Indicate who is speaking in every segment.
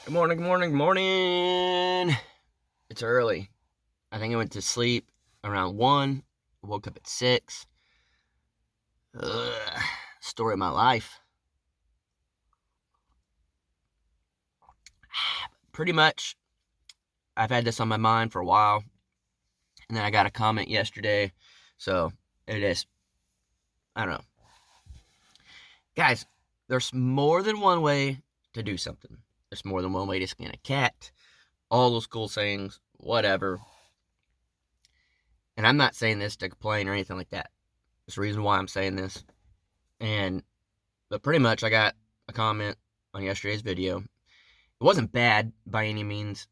Speaker 1: Good morning, good morning, good morning. It's early. I think I went to sleep around 1, woke up at 6. Ugh, story of my life. Pretty much, I've had this on my mind for a while, and then I got a comment yesterday, so it is, I don't know. Guys, there's more than one way to do something. There's more than one way to skin a cat, all those cool sayings, whatever. And I'm not saying this to complain or anything like that. There's a reason why I'm saying this. But pretty much, I got a comment on yesterday's video. It wasn't bad by any means,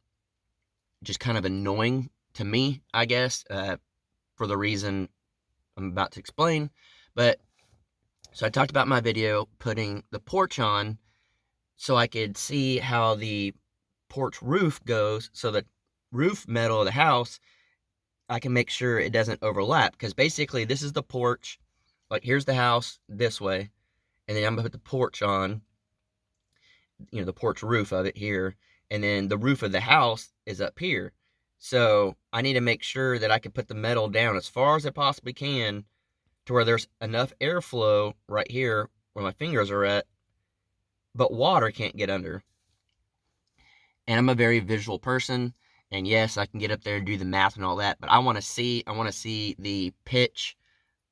Speaker 1: just kind of annoying to me, I guess, for the reason I'm about to explain. But so I talked about my video putting the porch on so I could see how the porch roof goes, so the roof metal of the house, I can make sure it doesn't overlap. Because basically, this is the porch. Like, here's the house this way, and then I'm going to put the porch on, the porch roof of it here, and then the roof of the house is up here. So I need to make sure that I can put the metal down as far as I possibly can to where there's enough airflow right here where my fingers are at, but water can't get under. And I'm a very visual person, and yes, I can get up there and do the math and all that, but I want to see the pitch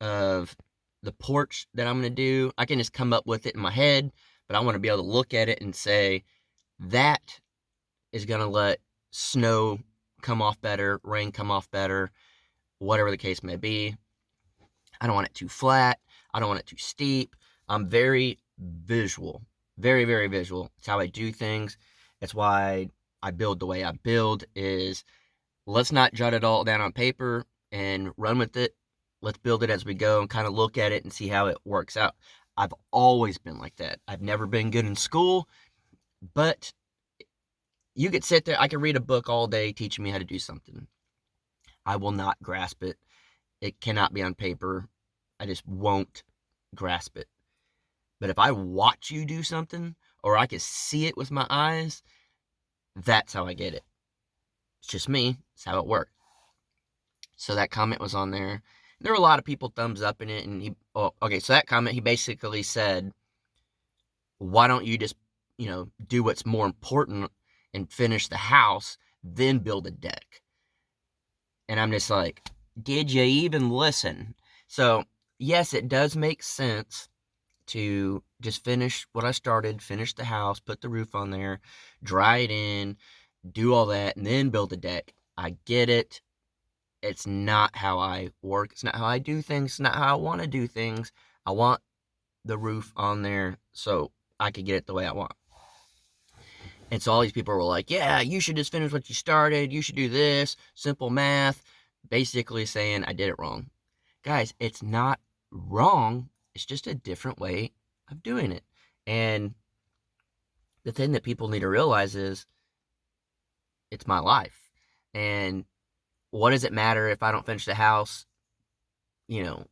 Speaker 1: of the porch that I'm going to do. I can just come up with it in my head, but I want to be able to look at it and say, that is going to let snow come off better, rain come off better, whatever the case may be. I don't want it too flat. I don't want it too steep. I'm very visual. Very, very visual. It's how I do things. That's why I build the way I build. Is let's not jot it all down on paper and run with it. Let's build it as we go and kind of look at it and see how it works out. I've always been like that. I've never been good in school, but you could sit there, I could read a book all day teaching me how to do something. I will not grasp it. It cannot be on paper. I just won't grasp it. But if I watch you do something, or I can see it with my eyes, that's how I get it. It's just me. It's how it works. So that comment was on there. There were a lot of people thumbs up in it, and so that comment, he basically said, why don't you just, do what's more important and finish the house, then build a deck? And I'm just like, did you even listen? So, yes, it does make sense to just finish what I started, finish the house, put the roof on there, dry it in, do all that, and then build a deck. I get it. It's not how I work. It's not how I do things. It's not how I want to do things. I want the roof on there so I could get it the way I want. And so all these people were like, yeah, you should just finish what you started. You should do this. Simple math. Basically saying I did it wrong. Guys, it's not wrong. It's just a different way of doing it. And the thing that people need to realize is it's my life. And what does it matter if I don't finish the house,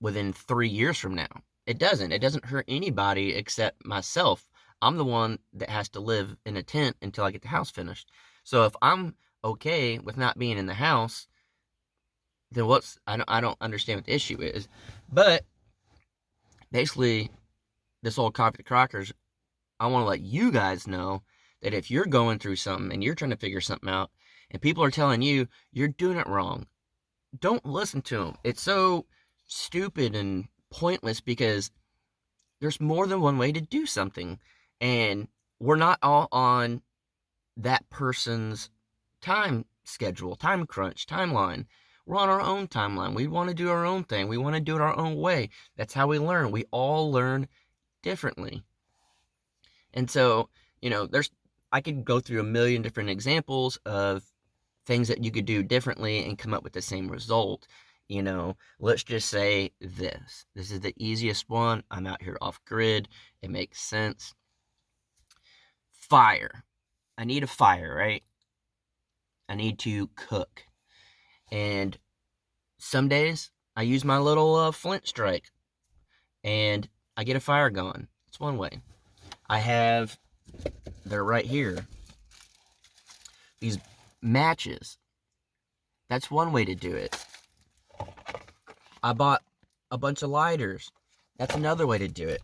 Speaker 1: within 3 years from now? It doesn't. It doesn't hurt anybody except myself. I'm the one that has to live in a tent until I get the house finished. So if I'm okay with not being in the house, then I don't understand what the issue is. But basically, this old coffee to crockers, I want to let you guys know that if you're going through something and you're trying to figure something out and people are telling you you're doing it wrong, don't listen to them. It's so stupid and pointless because there's more than one way to do something. And we're not all on that person's time schedule, time crunch, timeline. We're on our own timeline. We want to do our own thing. We want to do it our own way. That's how we learn. We all learn differently. And so, I could go through a million different examples of things that you could do differently and come up with the same result. Let's just say this. This is the easiest one. I'm out here off grid. It makes sense. Fire. I need a fire, right? I need to cook. And some days I use my little flint strike and I get a fire going. It's one way. They're right here. these matches. That's one way to do it. I bought a bunch of lighters. That's another way to do it.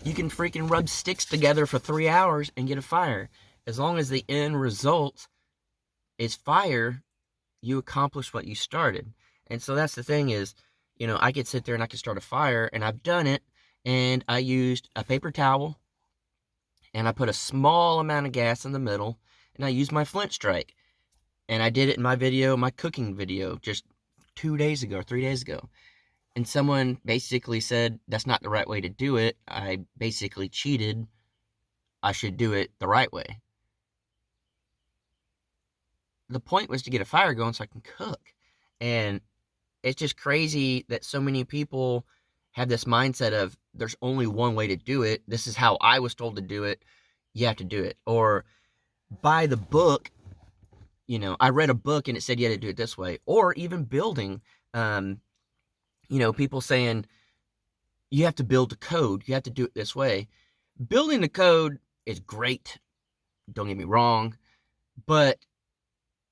Speaker 1: You can freaking rub sticks together for 3 hours and get a fire. As long as the end result is fire, you accomplish what you started. And so that's the thing is, I could sit there and I could start a fire, and I've done it, and I used a paper towel, and I put a small amount of gas in the middle, and I used my flint strike. And I did it in my video, my cooking video, just 2 days ago, 3 days ago. And someone basically said, that's not the right way to do it. I basically cheated. I should do it the right way. The point was to get a fire going so I can cook. And it's just crazy that so many people have this mindset of there's only one way to do it. This is how I was told to do it. You have to do it. Or buy the book. I read a book and it said you had to do it this way. Or even building, people saying you have to build a code. You have to do it this way. Building the code is great. Don't get me wrong. But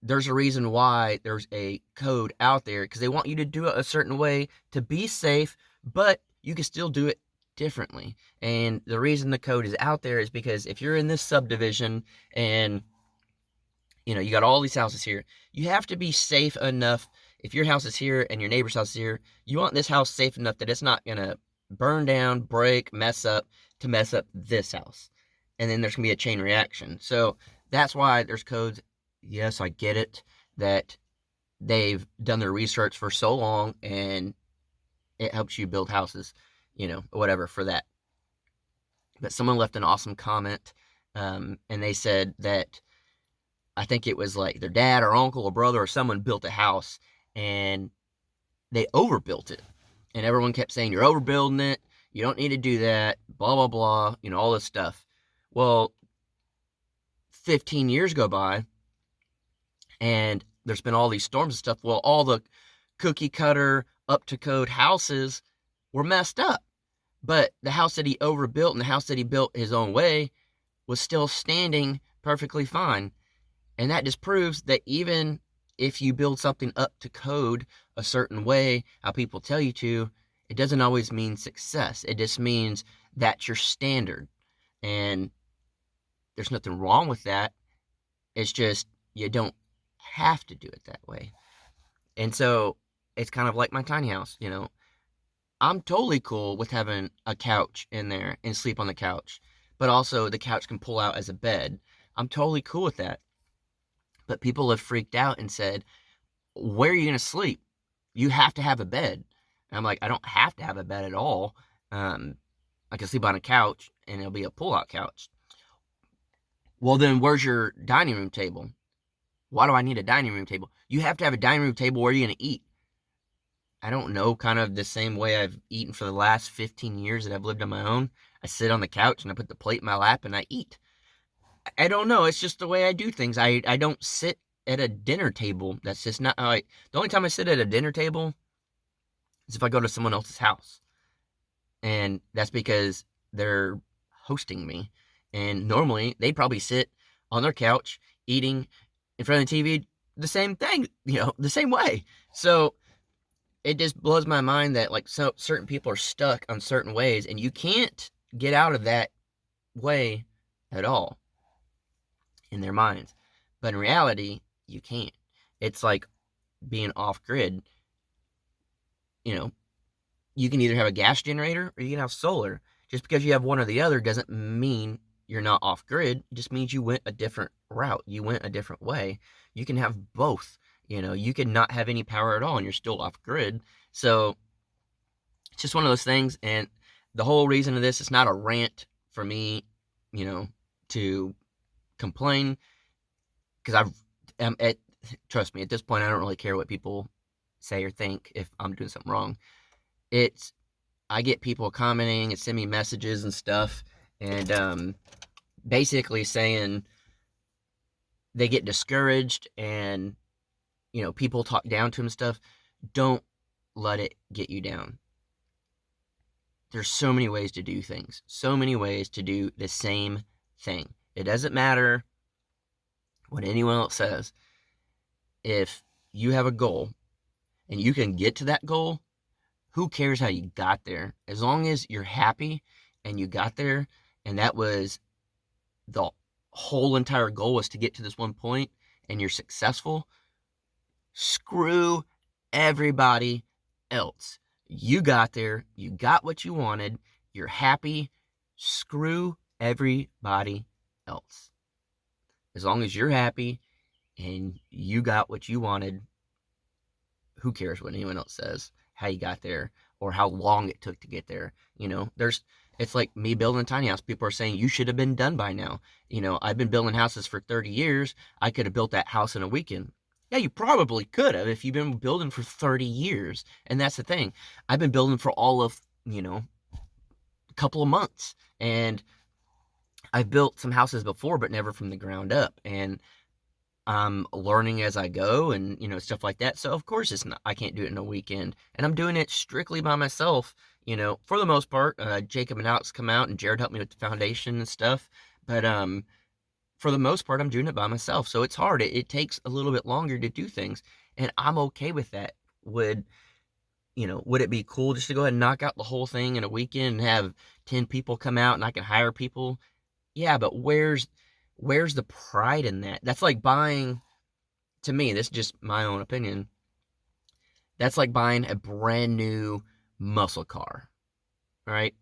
Speaker 1: there's a reason why there's a code out there, because they want you to do it a certain way to be safe, but you can still do it differently. And the reason the code is out there is because if you're in this subdivision and you got all these houses here, you have to be safe enough. If your house is here and your neighbor's house is here, you want this house safe enough that it's not going to burn down, break, mess up to mess up this house. And then there's going to be a chain reaction. So that's why there's codes. Yes, I get it that they've done their research for so long and it helps you build houses, whatever for that. But someone left an awesome comment, and they said that I think it was like their dad or uncle or brother or someone built a house and they overbuilt it. And everyone kept saying, you're overbuilding it. You don't need to do that. Blah, blah, blah. All this stuff. Well, 15 years go by and there's been all these storms and stuff. Well, all the cookie cutter, up to code houses were messed up. But the house that he overbuilt and the house that he built his own way was still standing perfectly fine. And that just proves that even if you build something up to code a certain way, how people tell you to, it doesn't always mean success. It just means that's your standard. And there's nothing wrong with that. It's just you don't have to do it that way. And so it's kind of like my tiny house, I'm totally cool with having a couch in there and sleep on the couch, but also the couch can pull out as a bed. I'm totally cool with that. But people have freaked out and said, where are you going to sleep? You have to have a bed. And I'm like, I don't have to have a bed at all. I can sleep on a couch and it'll be a pull-out couch. Well, then where's your dining room table? Why do I need a dining room table? You have to have a dining room table. Where are you going to eat? I don't know, kind of the same way I've eaten for the last 15 years that I've lived on my own. I sit on the couch and I put the plate in my lap and I eat. I don't know. It's just the way I do things. I don't sit at a dinner table. That's just not how the only time I sit at a dinner table is if I go to someone else's house. And that's because they're hosting me. And normally they probably sit on their couch eating in front of the TV the same thing, the same way. So it just blows my mind that so certain people are stuck on certain ways and you can't get out of that way at all in their minds. But in reality, you can't. It's like being off grid. You can either have a gas generator or you can have solar. Just because you have one or the other doesn't mean you're not off grid. It just means you went a different route. You went a different way. You can have both. You can not have any power at all and you're still off grid. So it's just one of those things. And the whole reason of this is not a rant for me, to complain, because trust me, at this point, I don't really care what people say or think if I'm doing something wrong. I get people commenting and send me messages and stuff, and basically saying they get discouraged and, people talk down to them and stuff. Don't let it get you down. There's so many ways to do things, so many ways to do the same thing. It doesn't matter what anyone else says. If you have a goal and you can get to that goal, who cares how you got there? As long as you're happy and you got there, and that was the whole entire goal, was to get to this one point, and you're successful, screw everybody else. You got there, you got what you wanted, you're happy, screw everybody else. As long as you're happy and you got what you wanted, who cares what anyone else says, how you got there, or how long it took to get there? It's like me building a tiny house. People are saying you should have been done by now. I've been building houses for 30 years. I could have built that house in a weekend. Yeah, you probably could have if you've been building for 30 years. And that's the thing. I've been building for all of, a couple of months. And I've built some houses before, but never from the ground up. And I'm learning as I go, and stuff like that. So of course I can't do it in a weekend, and I'm doing it strictly by myself. For the most part. Jacob and Alex come out, and Jared helped me with the foundation and stuff. But for the most part, I'm doing it by myself. So it's hard. It takes a little bit longer to do things, and I'm okay with that. Would it be cool just to go ahead and knock out the whole thing in a weekend and have 10 people come out, and I can hire people? Yeah, but where's the pride in that? That's like buying, to me, this is just my own opinion, that's like buying a brand new muscle car, right?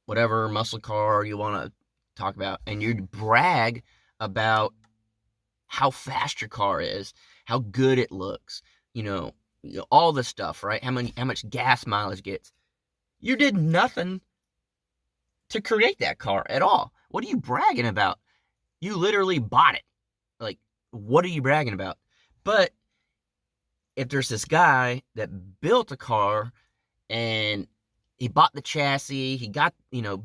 Speaker 1: Whatever muscle car you want to talk about, and you brag about how fast your car is, how good it looks, all this stuff, right? How much gas mileage it gets. You did nothing to create that car at all. What are you bragging about? You literally bought it. Like, what are you bragging about? But if there's this guy that built a car, and he bought the chassis, he got,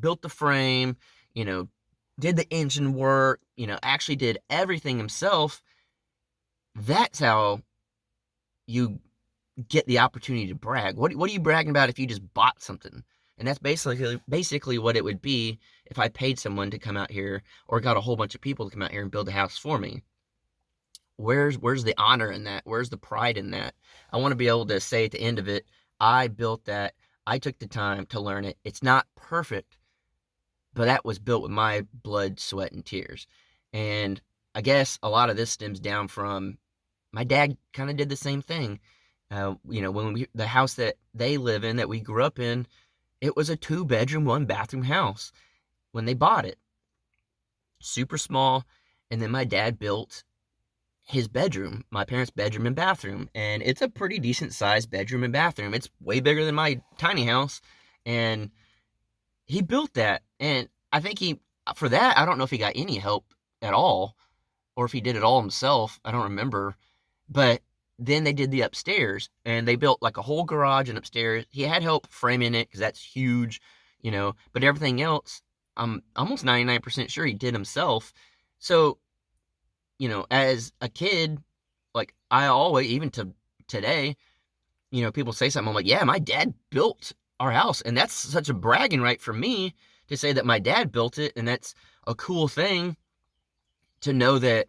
Speaker 1: built the frame, did the engine work, actually did everything himself, that's how you get the opportunity to brag. What are you bragging about if you just bought something? And that's basically what it would be if I paid someone to come out here, or got a whole bunch of people to come out here and build a house for me. Where's the honor in that? Where's the pride in that? I want to be able to say at the end of it, I built that. I took the time to learn it. It's not perfect, but that was built with my blood, sweat, and tears. And I guess a lot of this stems down from my dad kind of did the same thing. When the house that they live in, that we grew up in, it was a 2-bedroom, 1-bathroom house when they bought it. Super small. And then my dad built his bedroom, my parents' bedroom and bathroom, and it's a pretty decent sized bedroom and bathroom. It's way bigger than my tiny house, and he built that. And I think for that, I don't know if he got any help at all, or if he did it all himself. I don't remember. But then they did the upstairs, and they built like a whole garage and upstairs. He had help framing it, because that's huge, but everything else, I'm almost 99% sure he did himself. So, as a kid, like, I always, even to today, people say something, I'm like, yeah, my dad built our house. And that's such a bragging right for me to say that my dad built it. And that's a cool thing to know that,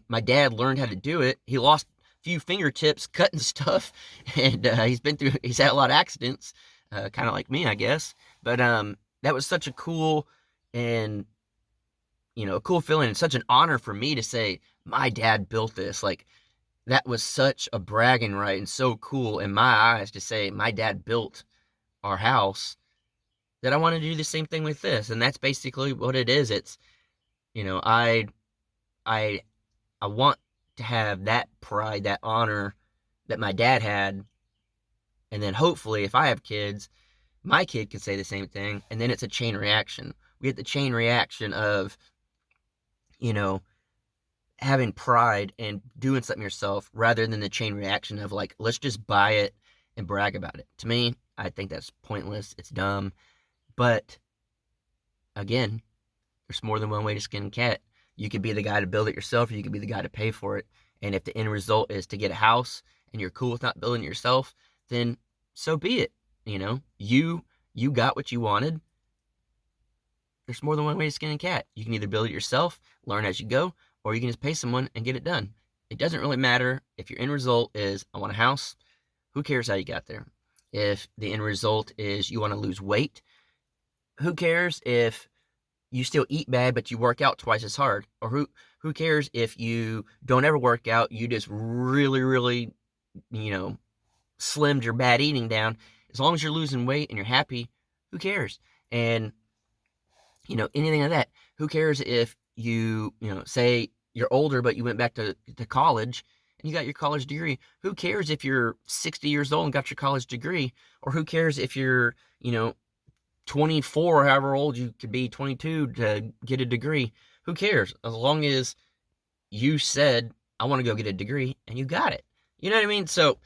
Speaker 1: my dad learned how to do it. He lost a few fingertips cutting stuff, and he's had a lot of accidents, kind of like me, I guess. But that was such a cool and a cool feeling, and such an honor for me to say my dad built this. Like, that was such a bragging right, and so cool in my eyes to say my dad built our house, that I want to do the same thing with this. And that's basically what it is. It's, I want to have that pride, that honor that my dad had. And then hopefully if I have kids, my kid can say the same thing. And then it's a chain reaction. We get the chain reaction of, having pride and doing something yourself, rather than the chain reaction of like, let's just buy it and brag about it. To me, I think that's pointless. It's dumb. But again, there's more than one way to skin a cat. You could be the guy to build it yourself, or you could be the guy to pay for it. And if the end result is to get a house and you're cool with not building it yourself, then so be it. You got what you wanted. There's more than one way to skin a cat. You can either build it yourself, learn as you go, or you can just pay someone and get it done. It doesn't really matter if your end result is, I want a house. Who cares how you got there? If the end result is you want to lose weight, who cares if you still eat bad, but you work out twice as hard? Or who cares if you don't ever work out, you just really, really, slimmed your bad eating down? As long as you're losing weight and you're happy, who cares? And, anything like that. Who cares if you, say you're older, but you went back to college and you got your college degree? Who cares if you're 60 years old and got your college degree? Or who cares if you're, 24, however old you could be, 22 to get a degree? Who cares? As long as you said, I want to go get a degree, and you got it. You know what I mean? So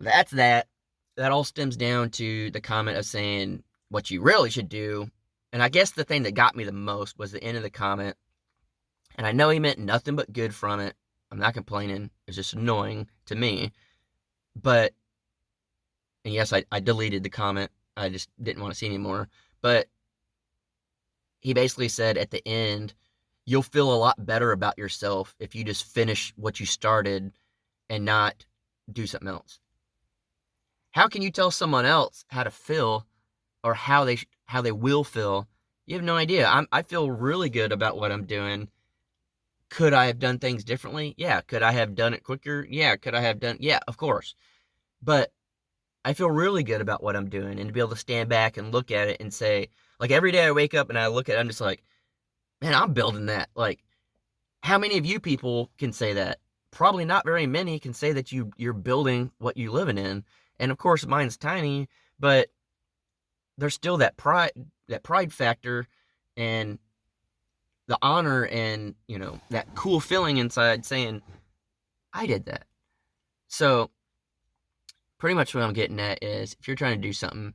Speaker 1: that's that. That all stems down to the comment of saying what you really should do. And I guess the thing that got me the most was the end of the comment. And I know he meant nothing but good from it. I'm not complaining. It's just annoying to me. And yes, I deleted the comment. I just didn't want to see anymore. But he basically said at the end, you'll feel a lot better about yourself if you just finish what you started and not do something else. How can you tell someone else how to feel or how they will feel? You have no idea. I feel really good about what I'm doing. Could I have done things differently? Yeah. Could I have done it quicker? Yeah. Yeah, of course. But I feel really good about what I'm doing, and to be able to stand back and look at it and say, like, every day I wake up and I look at it, I'm just like, man, I'm building that. Like, how many of you people can say that? Probably not very many can say that you're building what you're living in. And of course, mine's tiny, but there's still that pride factor and the honor and, that cool feeling inside saying, I did that. So pretty much what I'm getting at is, if you're trying to do something,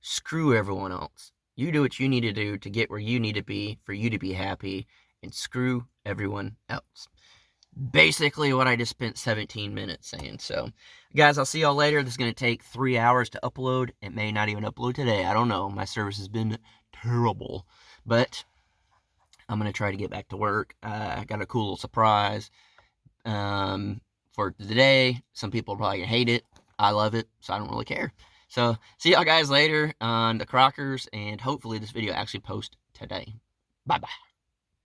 Speaker 1: screw everyone else. You do what you need to do to get where you need to be for you to be happy, and screw everyone else. Basically what I just spent 17 minutes saying. So, guys, I'll see y'all later. This is going to take 3 hours to upload. It may not even upload today. I don't know. My service has been terrible. But I'm going to try to get back to work. I got a cool little surprise for today. Some people are probably going to hate it. I love it, so I don't really care. So, see y'all guys later on the Crockers, and hopefully this video actually posts today. Bye-bye.